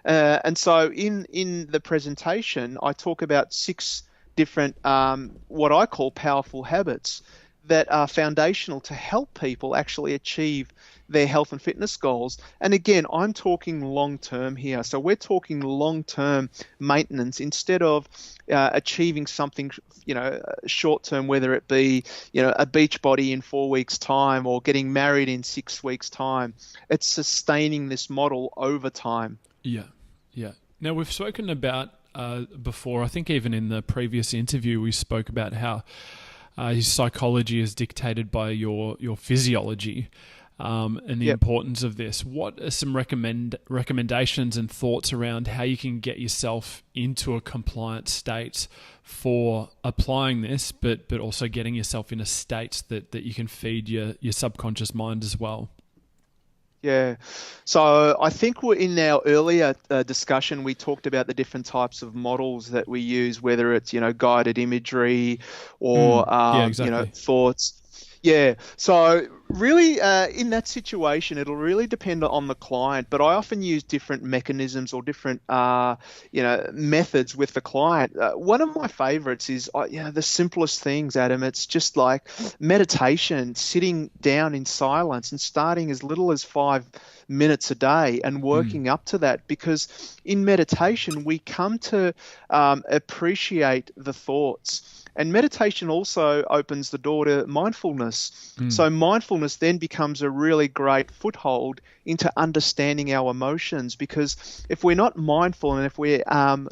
And so in the presentation, I talk about 6 different what I call powerful habits that are foundational to help people actually achieve their health and fitness goals. And again, I'm talking long-term here. So we're talking long-term maintenance instead of achieving something, short-term, whether it be, a beach body in 4 weeks' time or getting married in 6 weeks' time. It's sustaining this model over time. Yeah. Now, we've spoken about before, I think even in the previous interview, we spoke about how his psychology is dictated by your physiology. And the importance of this. What are some recommendations and thoughts around how you can get yourself into a compliant state for applying this, but also getting yourself in a state that you can feed your subconscious mind as well? Yeah. So I think in our earlier discussion, we talked about the different types of models that we use, whether it's, guided imagery or, exactly. thoughts. Yeah. So really, in that situation, it'll really depend on the client, but I often use different mechanisms or different, methods with the client. One of my favorites is, the simplest things, Adam. It's just like meditation, sitting down in silence and starting as little as 5 minutes a day and working up to that, because in meditation, we come to appreciate the thoughts. And meditation also opens the door to mindfulness. So mindfulness then becomes a really great foothold into understanding our emotions, because if we're not mindful and if we're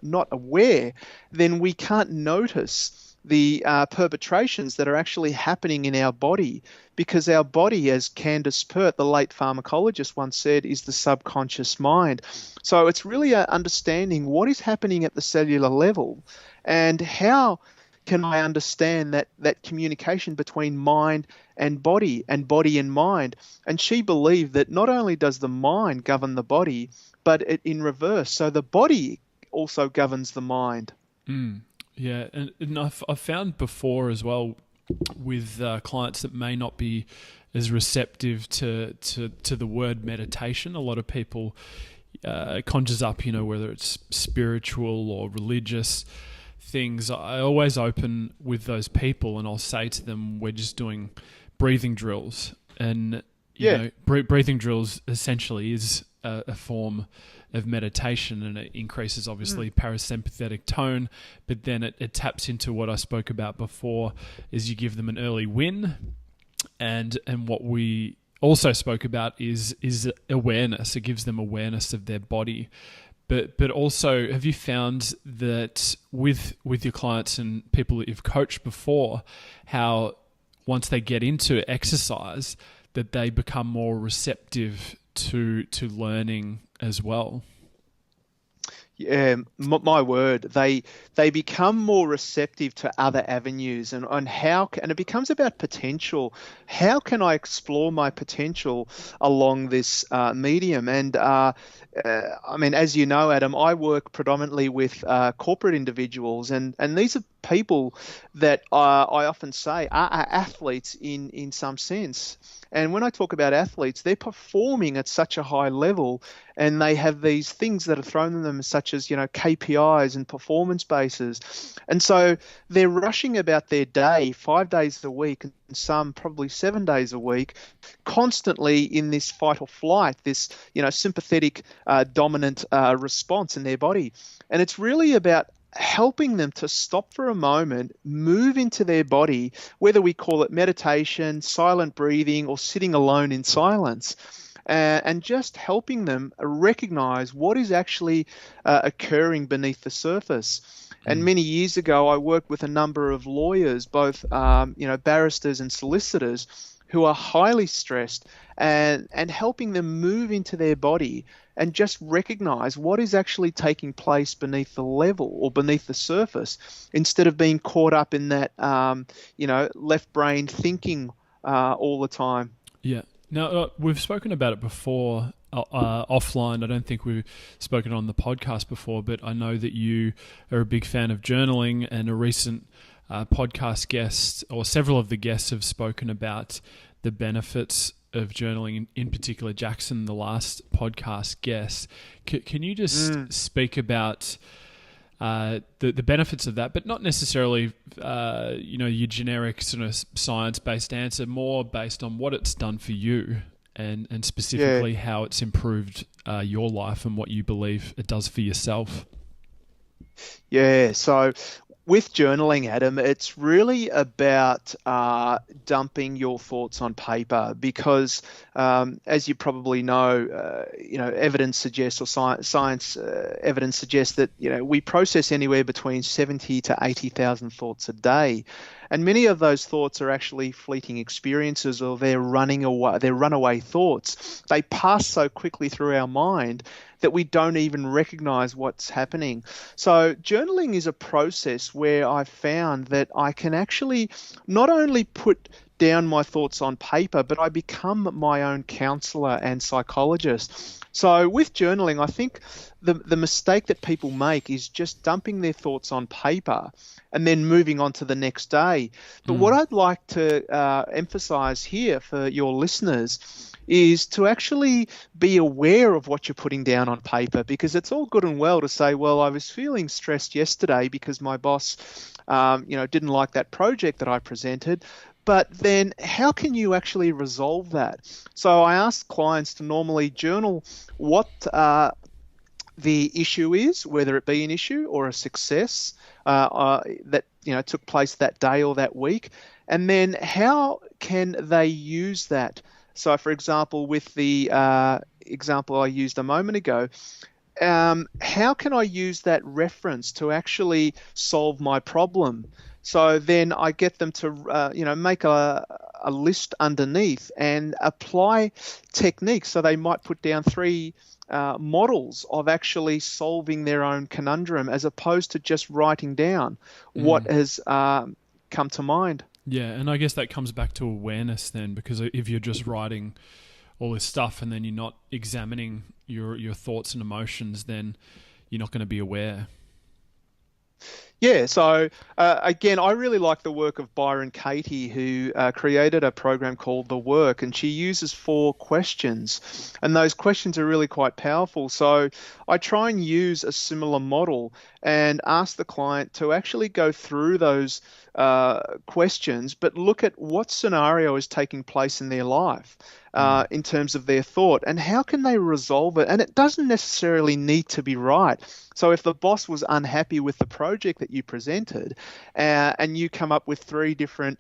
not aware, then we can't notice the perpetrations that are actually happening in our body, because our body, as Candace Pert, the late pharmacologist, once said, is the subconscious mind. So it's really understanding what is happening at the cellular level and how can I understand that communication between mind and body and mind. And she believed that not only does the mind govern the body, but in reverse. So the body also governs the mind. Yeah, and I've found before as well with clients that may not be as receptive to the word meditation. A lot of people conjures up, whether it's spiritual or religious things. I always open with those people and I'll say to them, we're just doing breathing drills. And, breathing drills essentially is a form of meditation, and it increases obviously parasympathetic tone, but then it taps into what I spoke about before, is you give them an early win. And what we also spoke about is awareness. It gives them awareness of their body. But also, have you found that with your clients and people that you've coached before, how once they get into exercise, that they become more receptive to learning as well. Yeah, my word, they become more receptive to other avenues, and and it becomes about potential. How can I explore my potential along this medium? And I mean, as you know, Adam, I work predominantly with corporate individuals, and these are people that I often say are athletes in some sense. And when I talk about athletes, they're performing at such a high level, and they have these things that are thrown at them, such as, KPIs and performance bases. And so they're rushing about their day 5 days a week, and some probably 7 days a week, constantly in this fight or flight, this, sympathetic dominant response in their body. And it's really about helping them to stop for a moment, move into their body, whether we call it meditation, silent breathing, or sitting alone in silence, and just helping them recognize what is actually occurring beneath the surface. And many years ago, I worked with a number of lawyers, both barristers and solicitors, who are highly stressed, and helping them move into their body and just recognize what is actually taking place beneath the level or beneath the surface, instead of being caught up in that, left brain thinking all the time. Yeah. Now, we've spoken about it before offline. I don't think we've spoken on the podcast before, but I know that you are a big fan of journaling, and a recent podcast guest, or several of the guests, have spoken about the benefits of journaling, in particular Jackson, the last podcast guest. Can you just speak about the benefits of that, but not necessarily your generic sort of science-based answer, more based on what it's done for you, and specifically how it's improved your life and what you believe it does for yourself? Yeah, so with journaling, Adam, it's really about dumping your thoughts on paper, because, as you probably know, evidence suggests, or science evidence suggests that we process anywhere between 70 to 80,000 thoughts a day, and many of those thoughts are actually fleeting experiences, or they're runaway thoughts. They pass so quickly through our mind that we don't even recognize what's happening. So journaling is a process where I've found that I can actually not only put down my thoughts on paper, but I become my own counselor and psychologist. So with journaling, I think the mistake that people make is just dumping their thoughts on paper and then moving on to the next day. But what I'd like to emphasize here for your listeners is to actually be aware of what you're putting down on paper, because it's all good and well to say, well, I was feeling stressed yesterday because my boss, didn't like that project that I presented. But then how can you actually resolve that? So I ask clients to normally journal what the issue is, whether it be an issue or a success that took place that day or that week, and then how can they use that. So, for example, with the example I used a moment ago, how can I use that reference to actually solve my problem? So then I get them to, make a list underneath and apply techniques. So they might put down 3 models of actually solving their own conundrum, as opposed to just writing down what has come to mind. Yeah, and I guess that comes back to awareness then, because if you're just writing all this stuff and then you're not examining your thoughts and emotions, then you're not going to be aware. Yeah, so again, I really like the work of Byron Katie, who created a program called The Work, and she uses 4 questions, and those questions are really quite powerful. So I try and use a similar model and ask the client to actually go through those questions, but look at what scenario is taking place in their life in terms of their thought, and how can they resolve it. And it doesn't necessarily need to be right. So if the boss was unhappy with the project that you presented and you come up with 3 different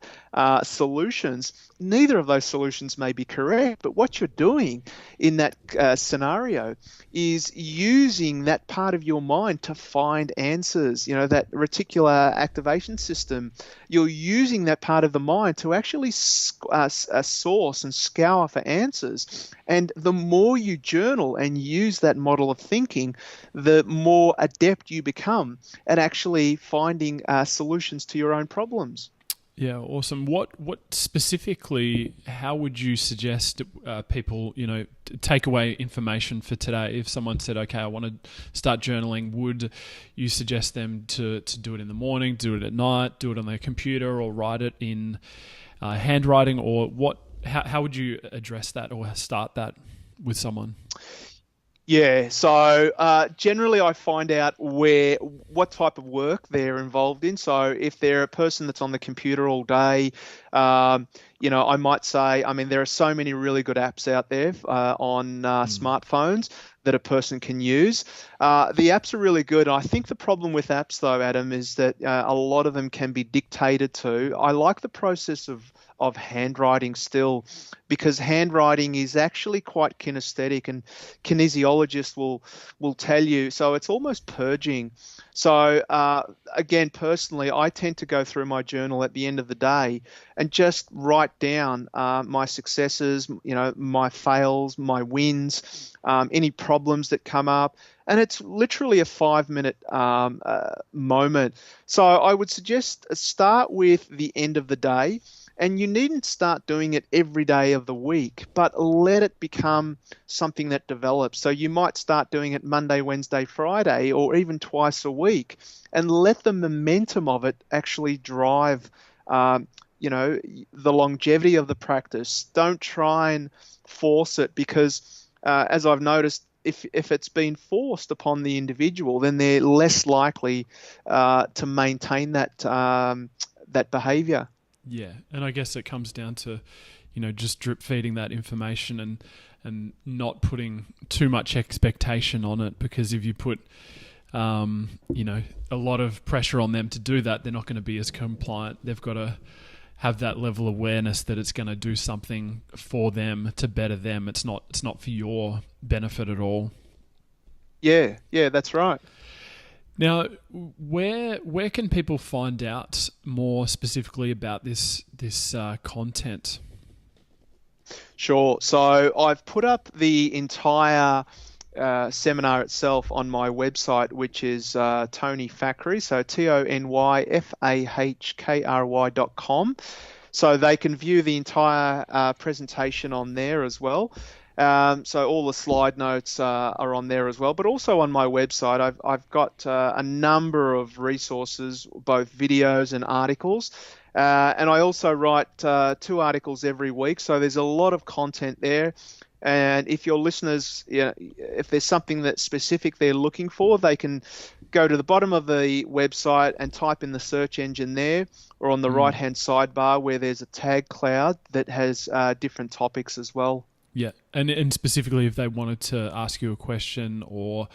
solutions, neither of those solutions may be correct, but what you're doing in that scenario is using that part of your mind to find answers, that reticular activation system you're using that part of the mind to actually source and scour for answers. And the more you journal and use that model of thinking, the more adept you become at actually finding solutions to your own problems. Yeah, awesome. What specifically, how would you suggest people, take away information for today? If someone said, okay, I want to start journaling, would you suggest them to do it in the morning, do it at night, do it on their computer, or write it in handwriting, or what? How would you address that or start that with someone? Yeah, so generally I find out what type of work they're involved in. So if they're a person that's on the computer all day, I might say, there are so many really good apps out there on smartphones that a person can use. The apps are really good. I think the problem with apps, though, Adam, is that a lot of them can be dictated to. I like the process of handwriting still, because handwriting is actually quite kinesthetic, and kinesiologists will tell you. So it's almost purging. So again, personally, I tend to go through my journal at the end of the day and just write down my successes, my fails, my wins, any problems that come up. And it's literally a 5-minute moment. So I would suggest start with the end of the day. And you needn't start doing it every day of the week, but let it become something that develops. So you might start doing it Monday, Wednesday, Friday, or even twice a week, and let the momentum of it actually drive, the longevity of the practice. Don't try and force it, because as I've noticed, if it's been forced upon the individual, then they're less likely to maintain that behavior. Yeah, and I guess it comes down to, just drip feeding that information and not putting too much expectation on it, because if you put, a lot of pressure on them to do that, they're not going to be as compliant. They've got to have that level of awareness that it's going to do something for them to better them. It's not for your benefit at all. Yeah, that's right. Now, where can people find out more specifically about this content? Sure. So I've put up the entire seminar itself on my website, which is Tony Fahkry, so TonyFahkry.com. So they can view the entire presentation on there as well. So all the slide notes are on there as well, but also on my website, I've got a number of resources, both videos and articles. And I also write 2 articles every week. So there's a lot of content there. And if your listeners, if there's something that's specific they're looking for, they can go to the bottom of the website and type in the search engine there, or on the right-hand sidebar where there's a tag cloud that has different topics as well. Yeah, and specifically if they wanted to ask you a question or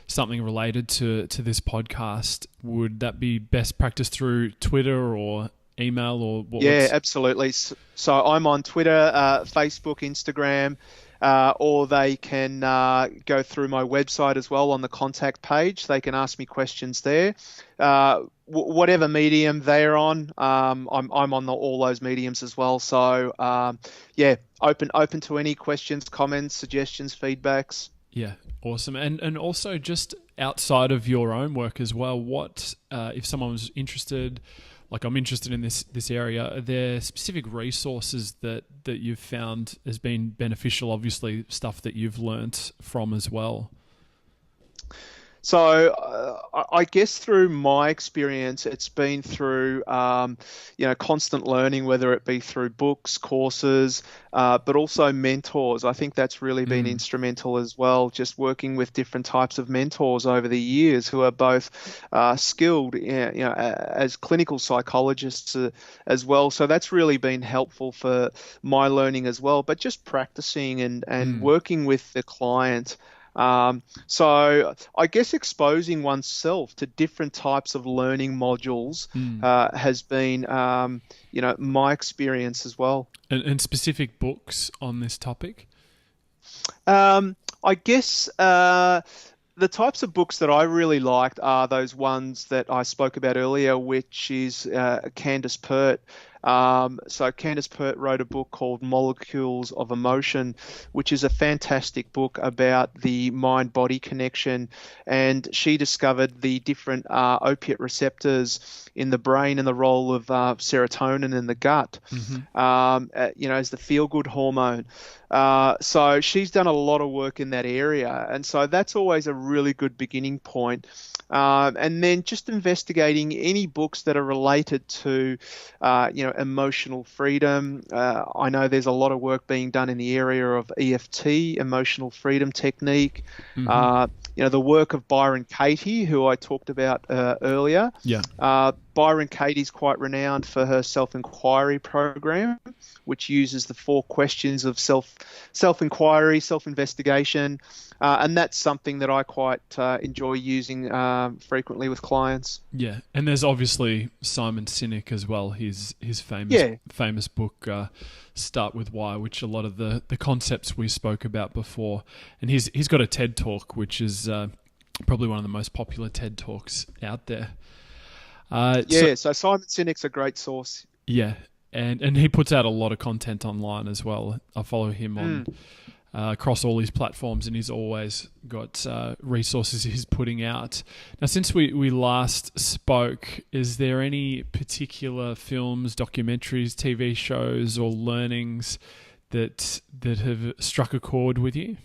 something related to this podcast, would that be best practiced through Twitter or email or what? Yeah, absolutely. So I'm on Twitter, Facebook, Instagram, or they can go through my website as well on the contact page. They can ask me questions there. Whatever medium they're on, I'm on all those mediums as well. So open to any questions, comments, suggestions, feedbacks. Yeah, awesome. And also just outside of your own work as well, what if someone was interested, like I'm interested in this area, are there specific resources that you've found has been beneficial, obviously stuff that you've learnt from as well? So I guess through my experience, it's been through, constant learning, whether it be through books, courses, but also mentors. I think that's really been instrumental as well, just working with different types of mentors over the years who are both skilled, as clinical psychologists as well. So that's really been helpful for my learning as well, but just practicing and working with the client. So I guess exposing oneself to different types of learning modules has been, my experience as well. And specific books on this topic? I guess the the types of books that I really liked are those ones that I spoke about earlier, which is Candace Pert. So Candace Pert wrote a book called Molecules of Emotion, which is a fantastic book about the mind-body connection. And she discovered the different opiate receptors in the brain and the role of serotonin in the gut, as the feel-good hormone. So she's done a lot of work in that area. And so that's always a really good beginning point. And then just investigating any books that are related to, emotional freedom. I know there's a lot of work being done in the area of EFT, emotional freedom technique. The work of Byron Katie, who I talked about earlier. Yeah. Byron Katie's quite renowned for her self-inquiry program, which uses the 4 questions of self-inquiry, self-investigation, and that's something that I quite enjoy using frequently with clients. Yeah, and there's obviously Simon Sinek as well. His famous book, Start With Why, which a lot of the concepts we spoke about before, and he's got a TED Talk, which is probably one of the most popular TED Talks out there. So Simon Sinek's a great source. Yeah, and he puts out a lot of content online as well. I follow him on across all his platforms, and he's always got resources he's putting out. Now, since we last spoke, is there any particular films, documentaries, TV shows, or learnings that have struck a chord with you?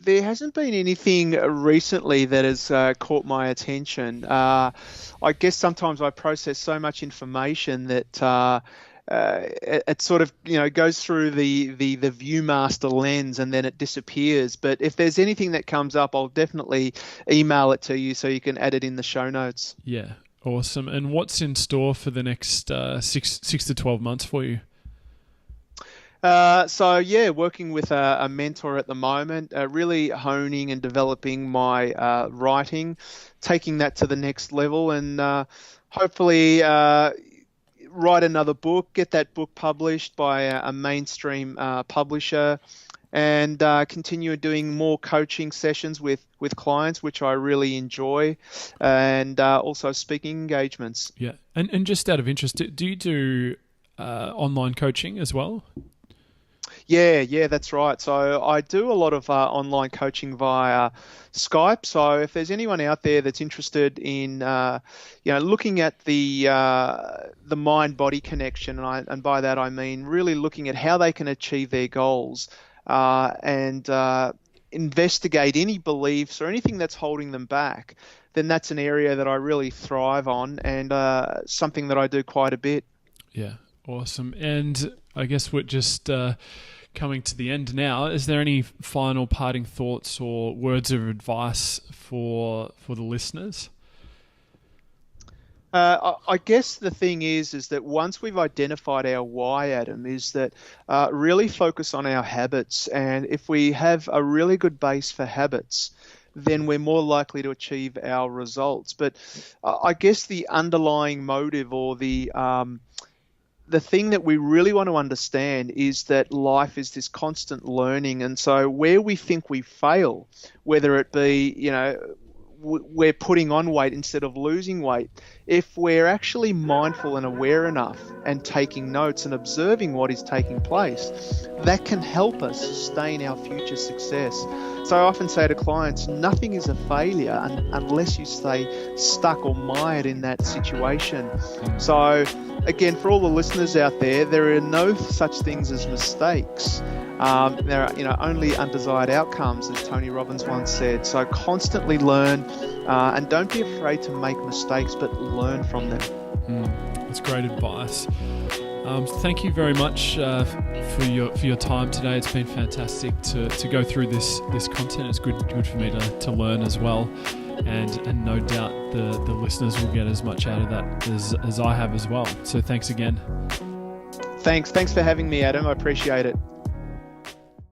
There hasn't been anything recently that has caught my attention. I guess sometimes I process so much information that it sort of goes through the Viewmaster lens and then it disappears. But if there's anything that comes up, I'll definitely email it to you so you can add it in the show notes. Yeah, awesome. And what's in store for the next 6 to 12 months for you? Working with a mentor at the moment, really honing and developing my writing, taking that to the next level, and hopefully write another book, get that book published by a mainstream publisher, and continue doing more coaching sessions with clients, which I really enjoy, and also speaking engagements. Yeah, and just out of interest, do you do online coaching as well? Yeah, that's right. So I do a lot of online coaching via Skype. So if there's anyone out there that's interested in, looking at the mind-body connection, and by that I mean really looking at how they can achieve their goals and investigate any beliefs or anything that's holding them back, then that's an area that I really thrive on and something that I do quite a bit. Yeah, awesome. And I guess we're just coming to the end now. Is there any final parting thoughts or words of advice for the listeners? I guess the thing is that once we've identified our why, Adam, is that really focus on our habits. And if we have a really good base for habits, then we're more likely to achieve our results. But I guess the underlying motive or the thing that we really want to understand is that life is this constant learning. And so where we think we fail, whether it be, we're putting on weight instead of losing weight, if we're actually mindful and aware enough and taking notes and observing what is taking place, that can help us sustain our future success. So I often say to clients, nothing is a failure unless you stay stuck or mired in that situation. So again, for all the listeners out there, there are no such things as mistakes. There are only undesired outcomes, as Tony Robbins once said. So constantly learn and don't be afraid to make mistakes, but learn from them. That's great advice. Thank you very much for your time today. It's been fantastic to go through this content. It's good for me to learn as well, and no doubt the listeners will get as much out of that as I have as well. So thanks again. Thanks for having me, Adam. I appreciate it.